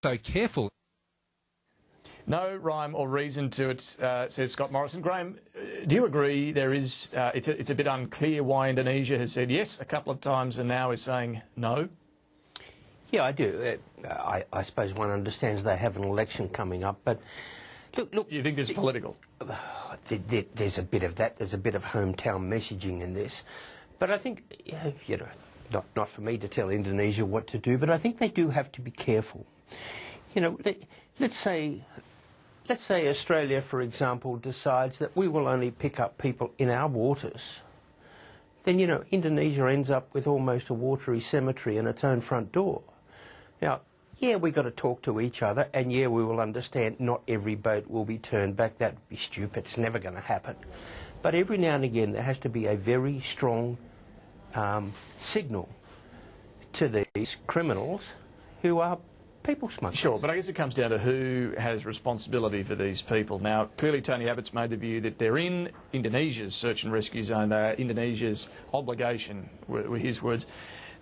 so careful. No rhyme or reason to it, says Scott Morrison. Graham, do you agree there is, it's a bit unclear why Indonesia has said yes a couple of times and now is saying no? Yeah, I do. I suppose one understands they have an election coming up, but look... You think this is political? There's a bit of that. There's a bit of hometown messaging in this. But I think, you know, not for me to tell Indonesia what to do, but I think they do have to be careful. You know, let's say Australia, for example, decides that we will only pick up people in our waters. Then, you know, Indonesia ends up with almost a watery cemetery in its own front door. Now, yeah, we've got to talk to each other, and yeah, we will understand not every boat will be turned back. That would be stupid. It's never going to happen. But every now and again, there has to be a very strong signal to these criminals who are people smugglers. Sure, but I guess it comes down to who has responsibility for these people. Now, clearly Tony Abbott's made the view that they're in Indonesia's search and rescue zone. They are Indonesia's obligation, were his words.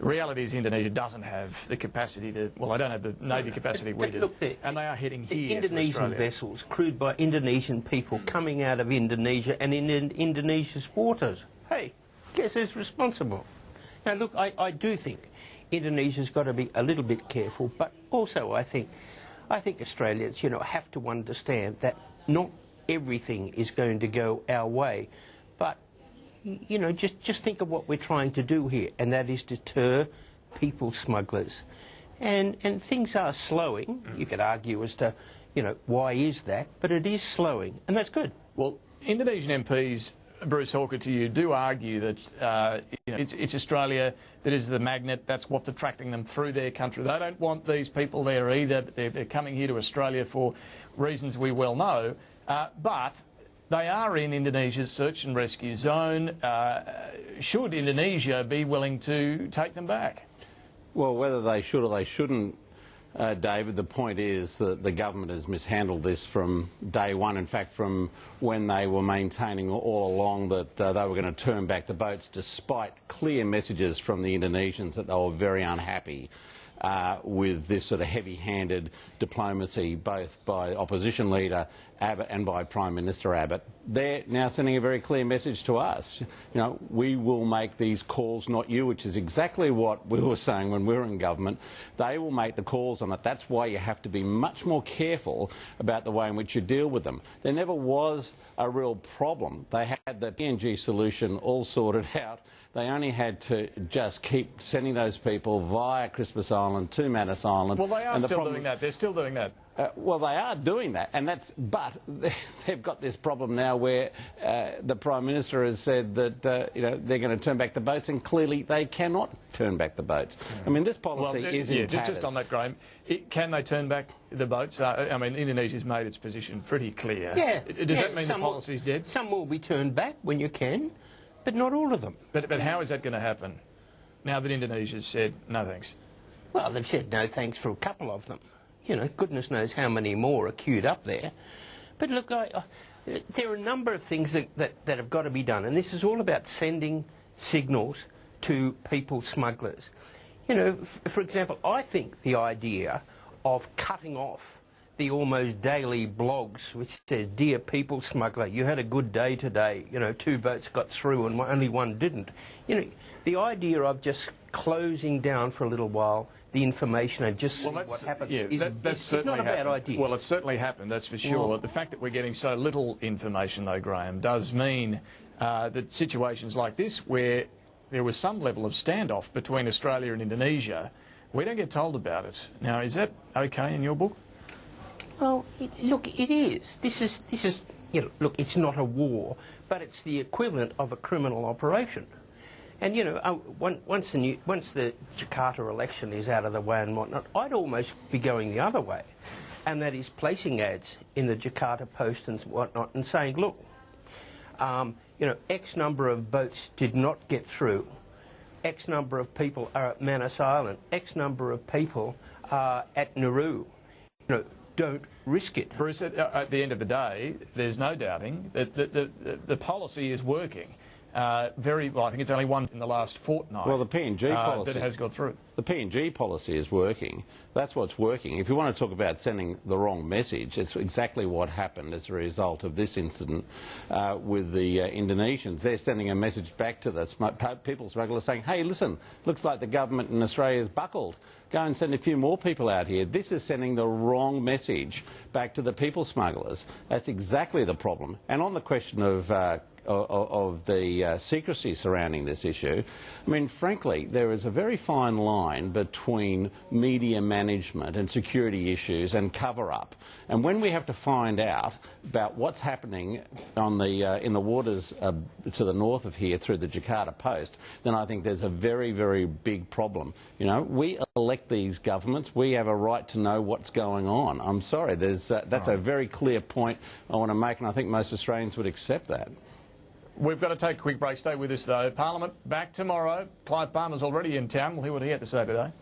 The reality is Indonesia doesn't have the capacity to, well, they don't have the Navy capacity we do. Look, and they are heading here the Indonesian vessels crewed by Indonesian people coming out of Indonesia and in Indonesia's waters. Hey, guess who's responsible? Now, look, I do think Indonesia's got to be a little bit careful, but also I think Australians, you know, have to understand that not everything is going to go our way, but you know, just think of what we're trying to do here, and that is deter people smugglers. And things are slowing. You could argue as to, you know, why is that, but it is slowing, and that's good. Well, Indonesian MPs, Bruce Hawker, to you, do argue that you know, it's Australia that is the magnet. That's what's attracting them through their country. They don't want these people there either. But they're coming here to Australia for reasons we well know. But they are in Indonesia's search and rescue zone. Should Indonesia be willing to take them back? Well, whether they should or they shouldn't, David, the point is that the government has mishandled this from day one. In fact, from when they were maintaining all along that they were going to turn back the boats, despite clear messages from the Indonesians that they were very unhappy with this sort of heavy-handed diplomacy, both by opposition leader Abbott and by Prime Minister Abbott. They're now sending a very clear message to us. You know, we will make these calls, not you, which is exactly what we were saying when we were in government. They will make the calls on it. That's why you have to be much more careful about the way in which you deal with them. There never was a real problem. They had the PNG solution all sorted out. They only had to just keep sending those people via Christmas Island to Manus Island. Well, they are still doing that. They're still doing that. Well, they are doing that, and but they've got this problem now where the Prime Minister has said that you know, they're going to turn back the boats, and clearly they cannot turn back the boats. I mean, this policy is in tatters. Just on that, Graham, can they turn back the boats? I mean, Indonesia's made its position pretty clear. Yeah. Does that mean the policy's dead? Some will be turned back when you can, but not all of them. But how is that going to happen now that Indonesia's said no thanks? Well, they've said no thanks for a couple of them. You know, goodness knows how many more are queued up there. But look, there are a number of things that have got to be done, and this is all about sending signals to people smugglers. You know, for example, I think the idea of cutting off the almost daily blogs which says, "Dear people smuggler, you had a good day today. You know, 2 boats got through and only 1 didn't." You know, the idea of just closing down for a little while the information and just seeing what happens is not a bad idea. Well, it's certainly happened, that's for sure. Well, the fact that we're getting so little information, though, Graham, does mean that situations like this, where there was some level of standoff between Australia and Indonesia, we don't get told about it. Now, is that okay in your book? Well, look, it is. This is, you know, look, it's not a war, but it's the equivalent of a criminal operation. And, you know, once the Jakarta election is out of the way and whatnot, I'd almost be going the other way, and that is placing ads in the Jakarta Post and whatnot and saying, look, you know, X number of boats did not get through, X number of people are at Manus Island, X number of people are at Nauru. You know, don't risk it. Bruce, at the end of the day, there's no doubting that the policy is working. Very well. I think it's only one in the last fortnight. Well, the PNG policy that has got through. The PNG policy is working. That's what's working. If you want to talk about sending the wrong message, it's exactly what happened as a result of this incident with the Indonesians. They're sending a message back to the people smugglers saying, hey, listen, looks like the government in Australia has buckled. Go and send a few more people out here. This is sending the wrong message back to the people smugglers. That's exactly the problem. And on the question of the secrecy surrounding this issue, I mean, frankly, there is a very fine line between media management and security issues and cover-up. And when we have to find out about what's happening on the in the waters to the north of here through the Jakarta Post, then I think there's a very, very big problem. You know, we elect these governments. We have a right to know what's going on. I'm sorry, that's a very clear point I want to make, and I think most Australians would accept that. We've got to take a quick break. Stay with us, though. Parliament back tomorrow. Clive Palmer's already in town. We'll hear what he had to say today.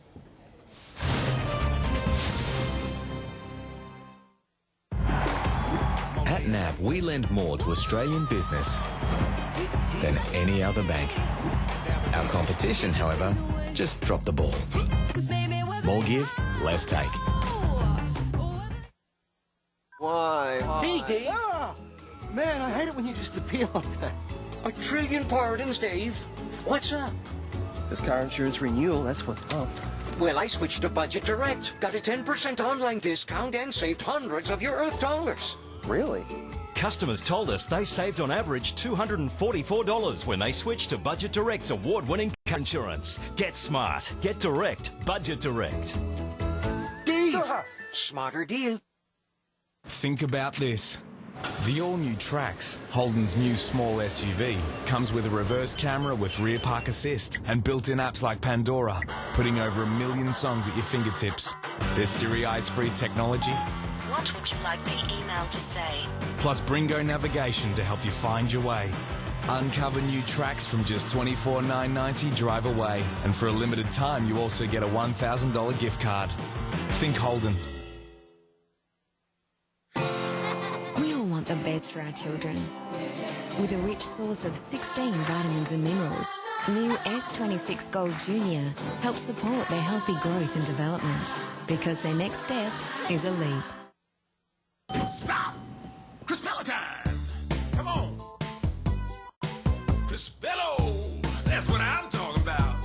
At NAB, we lend more to Australian business than any other bank. Our competition, however, just dropped the ball. More give, less take. Why? Hey, Dave. Man, I hate it when you just appear like that. A trillion pardons, Dave. What's up? This car insurance renewal, that's what's up. Well, I switched to Budget Direct. Got a 10% online discount and saved hundreds of your Earth dollars. Really? Customers told us they saved on average $244 when they switched to Budget Direct's award-winning car insurance. Get smart. Get direct. Budget Direct. Dave! Smarter deal. Think about this. The all-new Trax, Holden's new small SUV, comes with a reverse camera with rear park assist and built-in apps like Pandora, putting over 1 million songs at your fingertips. There's Siri Eyes-free technology. What would you like the email to say? Plus Bringo navigation to help you find your way. Uncover new Trax from just $24,990 drive away. And for a limited time, you also get a $1,000 gift card. Think Holden. The best for our children. With a rich source of 16 vitamins and minerals, new S26 Gold Junior helps support their healthy growth and development, because their next step is a leap. Stop! Crispella time! Come on! Crispello! That's what I'm talking about!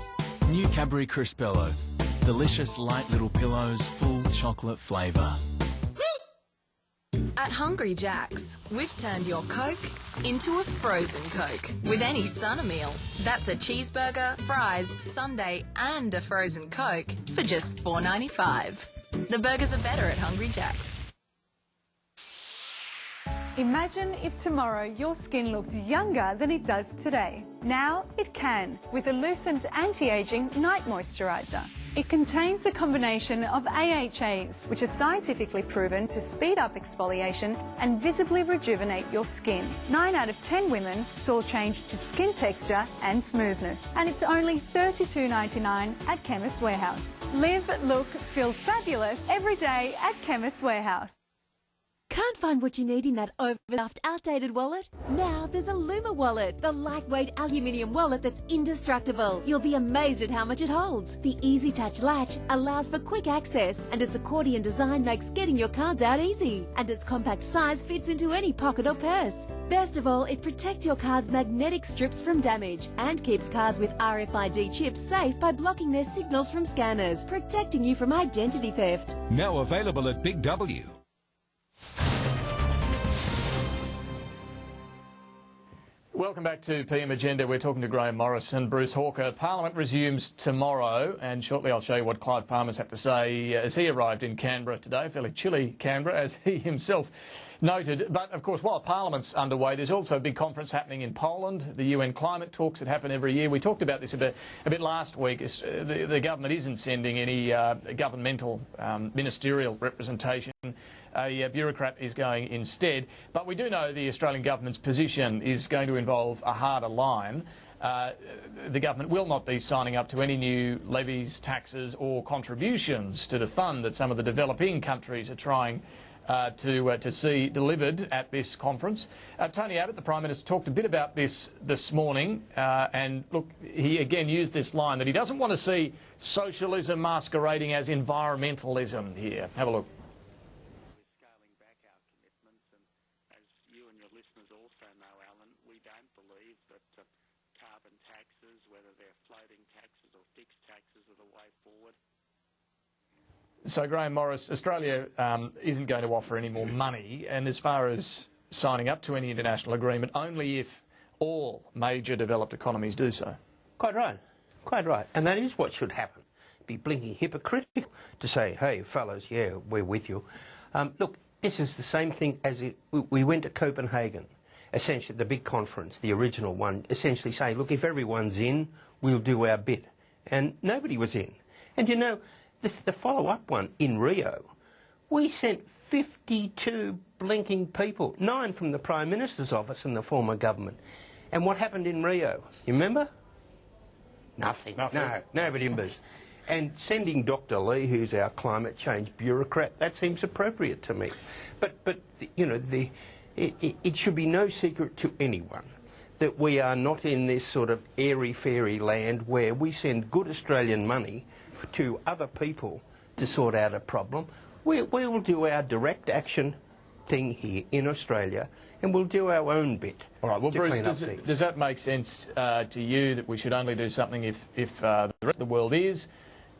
New Cadbury Crispello. Delicious light little pillows, full chocolate flavour. At Hungry Jack's, we've turned your Coke into a frozen Coke with any starter meal. That's a cheeseburger, fries, sundae and a frozen Coke for just $4.95. The burgers are better at Hungry Jack's. Imagine if tomorrow your skin looked younger than it does today. Now it can with a Lucent Anti-Aging Night Moisturiser. It contains a combination of AHAs, which are scientifically proven to speed up exfoliation and visibly rejuvenate your skin. 9 out of 10 women saw change to skin texture and smoothness. And it's only $32.99 at Chemist Warehouse. Live, look, feel fabulous every day at Chemist Warehouse. Can't find what you need in that overstuffed, outdated wallet? Now there's a Luma wallet, the lightweight aluminium wallet that's indestructible. You'll be amazed at how much it holds. The easy touch latch allows for quick access, and its accordion design makes getting your cards out easy. And its compact size fits into any pocket or purse. Best of all, it protects your card's magnetic strips from damage and keeps cards with RFID chips safe by blocking their signals from scanners, protecting you from identity theft. Now available at Big W. Welcome back to PM Agenda. We're talking to Graham Morris and Bruce Hawker. Parliament resumes tomorrow, and shortly I'll show you what Clive Palmer's had to say as he arrived in Canberra today. Fairly chilly Canberra, as he himself noted. But, of course, while Parliament's underway, there's also a big conference happening in Poland, the UN climate talks that happen every year. We talked about this a bit last week. The government isn't sending any governmental ministerial representation. A bureaucrat is going instead. But we do know the Australian government's position is going to involve a harder line. The government will not be signing up to any new levies, taxes or contributions to the fund that some of the developing countries are trying to see delivered at this conference. Tony Abbott, the Prime Minister, talked a bit about this morning, and look, he again used this line that he doesn't want to see socialism masquerading as environmentalism here. Have a look. Scaling back our commitments, and as you and your listeners also know, Alan, we don't believe that carbon taxes, whether they're floating taxes or fixed taxes, are the way forward. So, Graham Morris, Australia isn't going to offer any more money, and as far as signing up to any international agreement, only if all major developed economies do so. Quite right. Quite right. And that is what should happen. Be blinking hypocritical to say, hey, fellas, yeah, we're with you. Look, this is the same thing as we went to Copenhagen, essentially the big conference, the original one, essentially saying, look, if everyone's in, we'll do our bit. And nobody was in. And you know, the follow-up one in Rio, we sent 52 blinking people, 9 from the Prime Minister's office and the former government. And what happened in Rio? You remember? Nothing. No, nobody members. And sending Dr. Lee, who's our climate change bureaucrat, that seems appropriate to me. But you know, it should be no secret to anyone that we are not in this sort of airy-fairy land where we send good Australian money to other people to sort out a problem. We will do our direct action thing here in Australia, and we'll do our own bit. All right. Well, Bruce, does that make sense to you that we should only do something if the rest of the world is,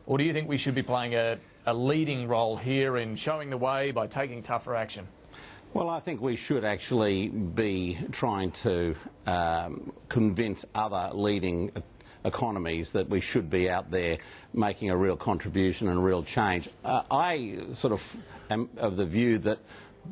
or do you think we should be playing a leading role here in showing the way by taking tougher action? Well, I think we should actually be trying to convince other leading economies that we should be out there making a real contribution and real change. I sort of am of the view that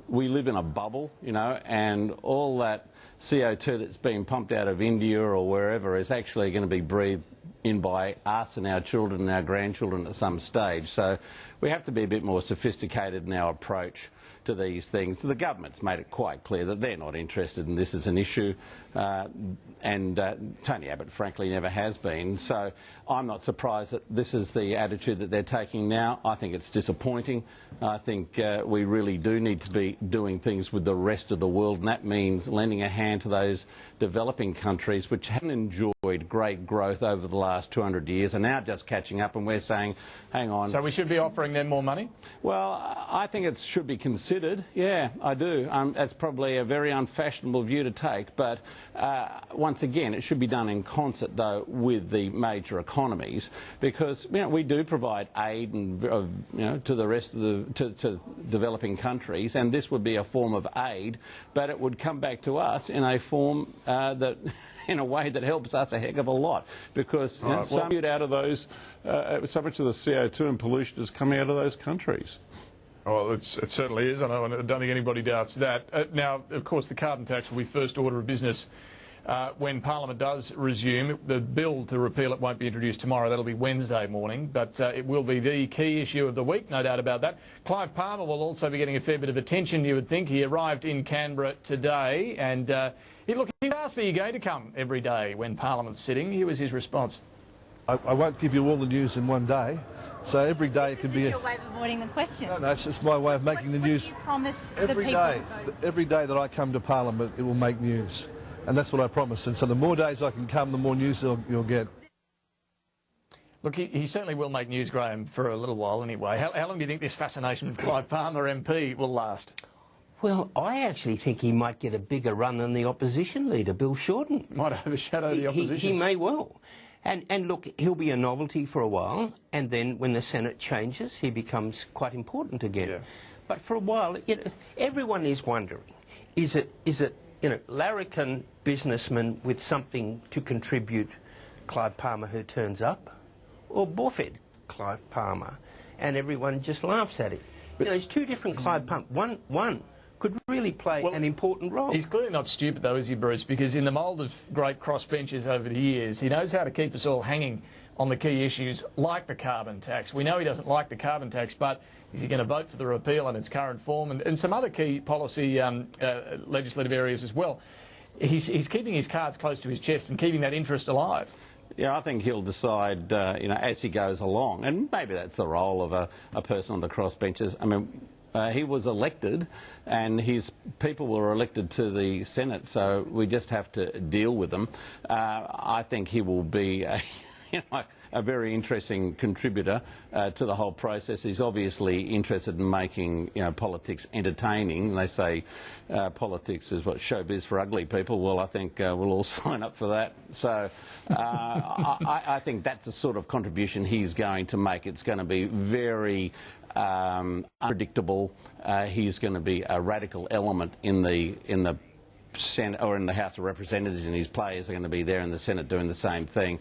we live in a bubble, you know, and all that CO2 that's being pumped out of India or wherever is actually going to be breathed in by us and our children and our grandchildren at some stage. So we have to be a bit more sophisticated in our approach to these things. The government's made it quite clear that they're not interested in this as an issue, and Tony Abbott frankly never has been. So I'm not surprised that this is the attitude that they're taking now. I think it's disappointing. I think we really do need to be doing things with the rest of the world, and that means lending a hand to those developing countries which haven't enjoyed great growth over the last 200 years, and now just catching up, and we're saying, hang on. So we should be offering them more money? Well, I think it should be considered. Yeah, I do. That's probably a very unfashionable view to take, but once again, it should be done in concert, though, with the major economies, because you know, we do provide aid and you know, to the rest of the to developing countries, and this would be a form of aid, but it would come back to us in a form that, in a way that helps us a heck of a lot, because you know, so much of the CO2 and pollution is coming out of those countries. Well, it certainly is. I know, and I don't think anybody doubts that. Now, of course, the carbon tax will be first order of business when Parliament does resume. The bill to repeal it won't be introduced tomorrow. That'll be Wednesday morning. But it will be the key issue of the week, no doubt about that. Clive Palmer will also be getting a fair bit of attention, you would think. He arrived in Canberra today, and he asked me, are you going to come every day when Parliament's sitting? Here was his response. I won't give you all the news in one day. So every day it can be your way of avoiding the question. No, it's just my way of making the news. What do you promise every the people? day. Every day that I come to Parliament, it will make news. And that's what I promise. And so the more days I can come, the more news you'll get. Look, he certainly will make news, Graham, for a little while anyway. How long do you think this fascination with Clive Palmer MP will last? Well, I actually think he might get a bigger run than the opposition leader, Bill Shorten. Might overshadow the opposition. He may well. And look, he'll be a novelty for a while, and then when the Senate changes, he becomes quite important again. Yeah. But for a while, everyone is wondering, is it you know, larrikin businessman with something to contribute, Clive Palmer, who turns up, or Buffett Clive Palmer, and everyone just laughs at him? But, you know, there's two different Clive Palmer. One could really play an important role. He's clearly not stupid, though, is he, Bruce? Because in the mould of great crossbenchers over the years, he knows how to keep us all hanging on the key issues like the carbon tax. We know he doesn't like the carbon tax, but is he going to vote for the repeal in its current form, and some other key policy legislative areas as well? He's keeping his cards close to his chest and keeping that interest alive. Yeah, I think he'll decide, you know, as he goes along, and maybe that's the role of a person on the crossbenches. I mean, He was elected, and his people were elected to the Senate, so we just have to deal with them. I think he will be a very interesting contributor to the whole process. He's obviously interested in making politics entertaining. They say politics is what showbiz for ugly people. Well, I think we'll all sign up for that. So I think that's the sort of contribution he's going to make. It's going to be very unpredictable. He's going to be a radical element in the Senate or in the House of Representatives, and his players are going to be there in the Senate doing the same thing.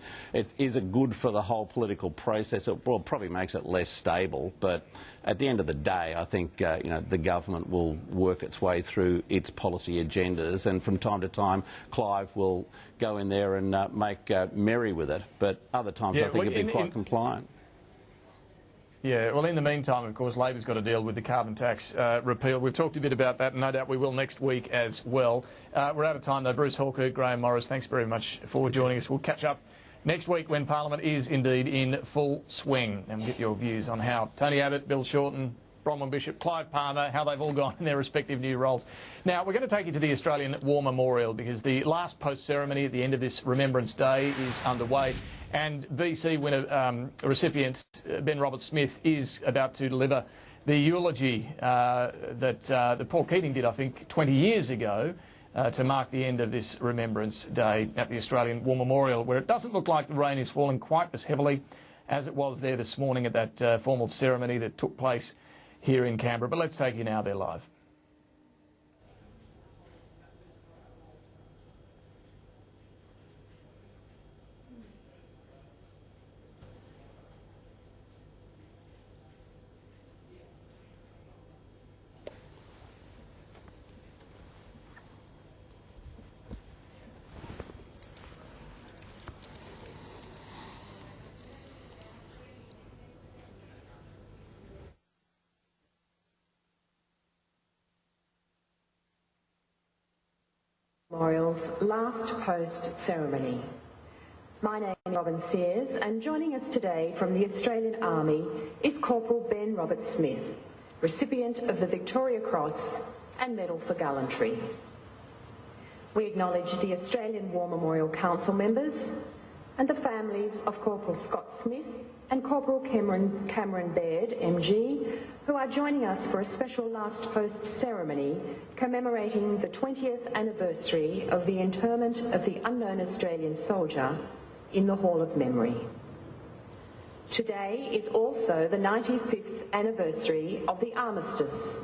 Is it good for the whole political process? It probably makes it less stable, but at the end of the day, I think the government will work its way through its policy agendas, and from time to time, Clive will go in there and make merry with it. But other times, I think he'll be quite compliant. Yeah, well, in the meantime, of course, Labor's got to deal with the carbon tax repeal. We've talked a bit about that, and no doubt we will next week as well. We're out of time, though. Bruce Hawker, Graham Morris, thanks very much for joining us. We'll catch up next week when Parliament is indeed in full swing, and we'll get your views on how Tony Abbott, Bill Shorten, Bronwyn Bishop, Clive Palmer, how they've all gone in their respective new roles. Now, we're going to take you to the Australian War Memorial, because the last post-ceremony at the end of this Remembrance Day is underway. And VC winner recipient Ben Roberts-Smith is about to deliver the eulogy that Paul Keating did, I think, 20 years ago to mark the end of this Remembrance Day at the Australian War Memorial, where it doesn't look like the rain is falling quite as heavily as it was there this morning at that formal ceremony that took place here in Canberra. But let's take you now there live. Memorial's last post ceremony. My name is David Speers, and joining us today from the Australian Army is Corporal Ben Roberts-Smith, recipient of the Victoria Cross and Medal for Gallantry. We acknowledge the Australian War Memorial Council members and the families of Corporal Scott Smith and Corporal Cameron Baird, MG, who are joining us for a special last post ceremony commemorating the 20th anniversary of the interment of the unknown Australian soldier in the Hall of Memory. Today is also the 95th anniversary of the armistice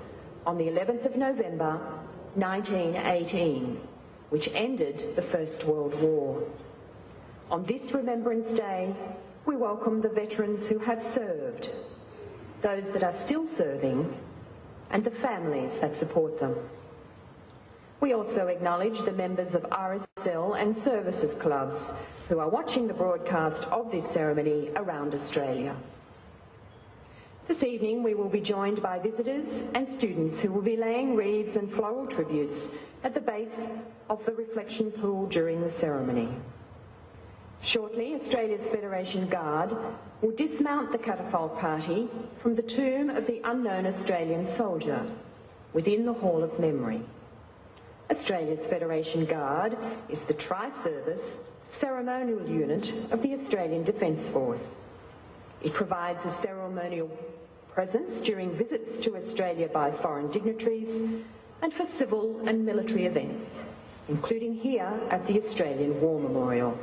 on the 11th of November 1918, which ended the First World War. On this Remembrance Day, we welcome the veterans who have served, those that are still serving, and the families that support them. We also acknowledge the members of RSL and services clubs who are watching the broadcast of this ceremony around Australia. This evening we will be joined by visitors and students who will be laying wreaths and floral tributes at the base of the reflection pool during the ceremony. Shortly, Australia's Federation Guard will dismount the catafalque party from the tomb of the unknown Australian soldier within the Hall of Memory. Australia's Federation Guard is the tri-service ceremonial unit of the Australian Defence Force. It provides a ceremonial presence during visits to Australia by foreign dignitaries and for civil and military events, including here at the Australian War Memorial.